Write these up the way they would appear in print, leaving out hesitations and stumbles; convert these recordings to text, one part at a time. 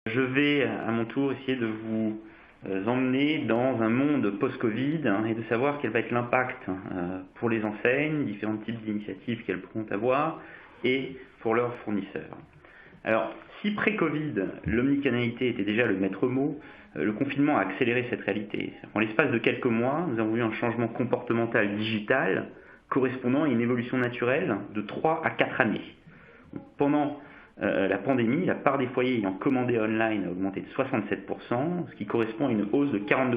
Je vais à mon tour essayer de vous emmener dans un monde post-Covid et de savoir quel va être l'impact pour les enseignes, différents types d'initiatives qu'elles pourront avoir et pour leurs fournisseurs. Alors, si pré-Covid, l'omnicanalité était déjà le maître mot, le confinement a accéléré cette réalité. En l'espace de quelques mois, nous avons vu un changement comportemental digital correspondant à une évolution naturelle de 3 à 4 années. Pendant la pandémie, la part des foyers ayant commandé online a augmenté de 67%, ce qui correspond à une hausse de 42%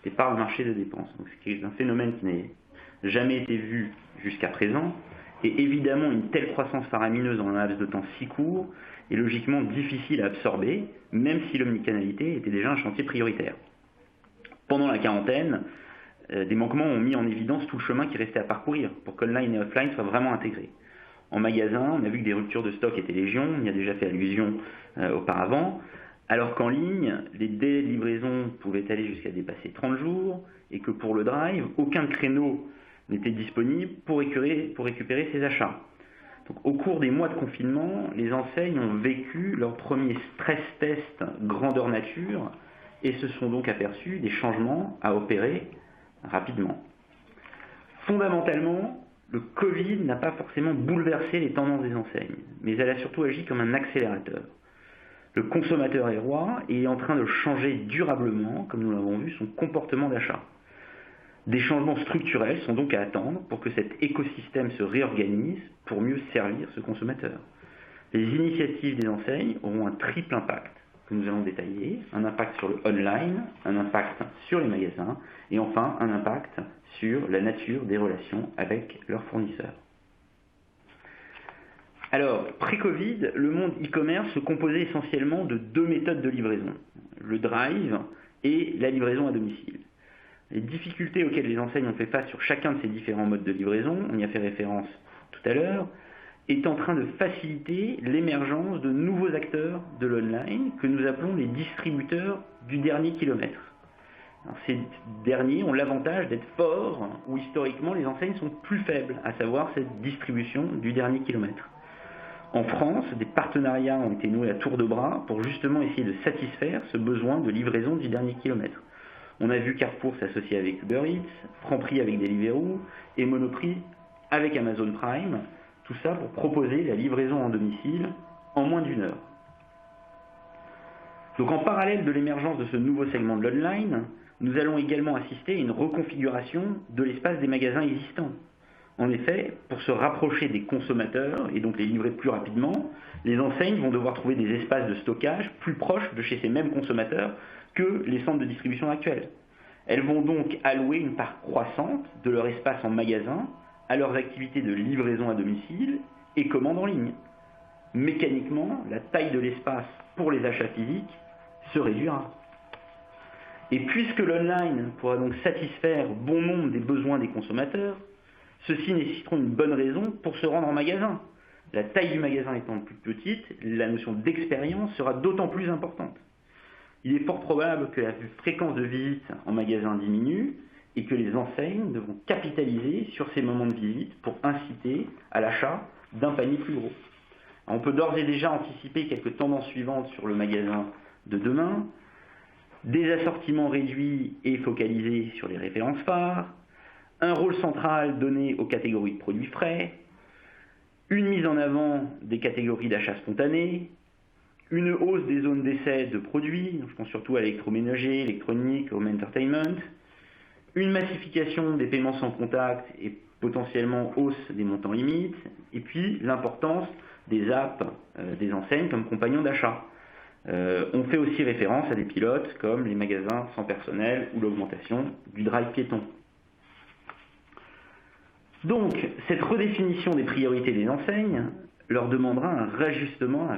des parts de marché de dépenses. Donc, c'est un phénomène qui n'a jamais été vu jusqu'à présent. Et évidemment, une telle croissance faramineuse en un laps de temps si court est logiquement difficile à absorber, même si l'omnicanalité était déjà un chantier prioritaire. Pendant la quarantaine, des manquements ont mis en évidence tout le chemin qui restait à parcourir pour qu'online et offline soient vraiment intégrés. En magasin, on a vu que des ruptures de stock étaient légion, on y a déjà fait allusion auparavant, alors qu'en ligne, les délais de livraison pouvaient aller jusqu'à dépasser 30 jours, et que pour le drive, aucun créneau n'était disponible pour récupérer ses achats. Donc, au cours des mois de confinement, les enseignes ont vécu leur premier stress test grandeur nature et se sont donc aperçus des changements à opérer rapidement. Fondamentalement, le Covid n'a pas forcément bouleversé les tendances des enseignes, mais elle a surtout agi comme un accélérateur. Le consommateur est roi et est en train de changer durablement, comme nous l'avons vu, son comportement d'achat. Des changements structurels sont donc à attendre pour que cet écosystème se réorganise pour mieux servir ce consommateur. Les initiatives des enseignes auront un triple impact que nous allons détailler, un impact sur le online, un impact sur les magasins et enfin un impact sur la nature des relations avec leurs fournisseurs. Alors, pré-Covid, le monde e-commerce se composait essentiellement de deux méthodes de livraison, le drive et la livraison à domicile. Les difficultés auxquelles les enseignes ont fait face sur chacun de ces différents modes de livraison, on y a fait référence tout à l'heure, est en train de faciliter l'émergence de nouveaux acteurs de l'online que nous appelons les distributeurs du dernier kilomètre. Alors, ces derniers ont l'avantage d'être forts où historiquement les enseignes sont plus faibles, à savoir cette distribution du dernier kilomètre. En France, des partenariats ont été noués à tour de bras pour justement essayer de satisfaire ce besoin de livraison du dernier kilomètre. On a vu Carrefour s'associer avec Uber Eats, Franprix avec Deliveroo et Monoprix avec Amazon Prime, tout ça pour proposer la livraison en domicile en moins d'1 heure. Donc en parallèle de l'émergence de ce nouveau segment de l'online, nous allons également assister à une reconfiguration de l'espace des magasins existants. En effet, pour se rapprocher des consommateurs et donc les livrer plus rapidement, les enseignes vont devoir trouver des espaces de stockage plus proches de chez ces mêmes consommateurs que les centres de distribution actuels. Elles vont donc allouer une part croissante de leur espace en magasin à leurs activités de livraison à domicile et commande en ligne. Mécaniquement, la taille de l'espace pour les achats physiques se réduira. Et puisque l'online pourra donc satisfaire bon nombre des besoins des consommateurs, ceux-ci nécessiteront une bonne raison pour se rendre en magasin. La taille du magasin étant plus petite, la notion d'expérience sera d'autant plus importante. Il est fort probable que la fréquence de visite en magasin diminue et que les enseignes devront capitaliser sur ces moments de visite pour inciter à l'achat d'un panier plus gros. Alors, on peut d'ores et déjà anticiper quelques tendances suivantes sur le magasin de demain. Des assortiments réduits et focalisés sur les références phares, un rôle central donné aux catégories de produits frais, une mise en avant des catégories d'achat spontanés, une hausse des zones d'essai de produits, je pense surtout à l'électroménager, électronique, home entertainment, une massification des paiements sans contact et potentiellement hausse des montants limites, et puis l'importance des apps des enseignes comme compagnons d'achat. On fait aussi référence à des pilotes comme les magasins sans personnel ou l'augmentation du drive piéton. Donc, cette redéfinition des priorités des enseignes leur demandera un réajustement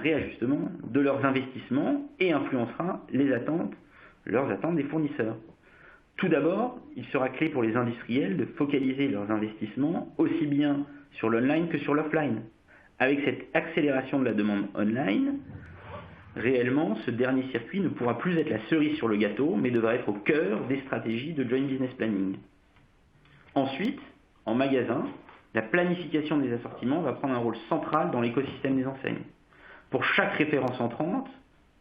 de leurs investissements et influencera leurs attentes des fournisseurs. Tout d'abord, il sera clé pour les industriels de focaliser leurs investissements aussi bien sur l'online que sur l'offline. Avec cette accélération de la demande online, réellement, ce dernier circuit ne pourra plus être la cerise sur le gâteau, mais devra être au cœur des stratégies de Joint Business Planning. Ensuite, en magasin, la planification des assortiments va prendre un rôle central dans l'écosystème des enseignes. Pour chaque référence entrante,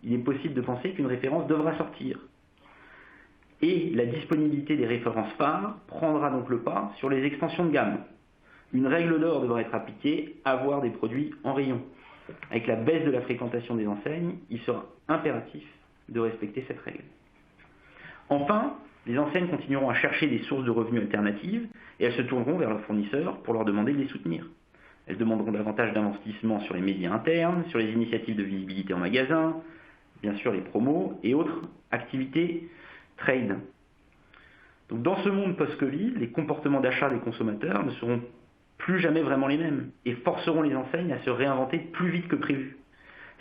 il est possible de penser qu'une référence devra sortir. Et la disponibilité des références phares prendra donc le pas sur les extensions de gamme. Une règle d'or devra être appliquée, avoir des produits en rayon. Avec la baisse de la fréquentation des enseignes, il sera impératif de respecter cette règle. Enfin, les enseignes continueront à chercher des sources de revenus alternatives et elles se tourneront vers leurs fournisseurs pour leur demander de les soutenir. Elles demanderont davantage d'investissement sur les médias internes, sur les initiatives de visibilité en magasin, bien sûr les promos et autres activités trade. Donc dans ce monde post-Covid, les comportements d'achat des consommateurs ne seront plus jamais vraiment les mêmes et forceront les enseignes à se réinventer plus vite que prévu.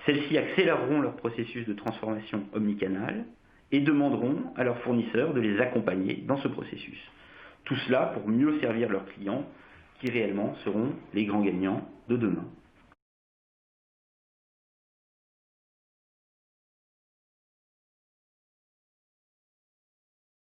Celles-ci accéléreront leur processus de transformation omnicanal et demanderont à leurs fournisseurs de les accompagner dans ce processus. Tout cela pour mieux servir leurs clients qui réellement seront les grands gagnants de demain.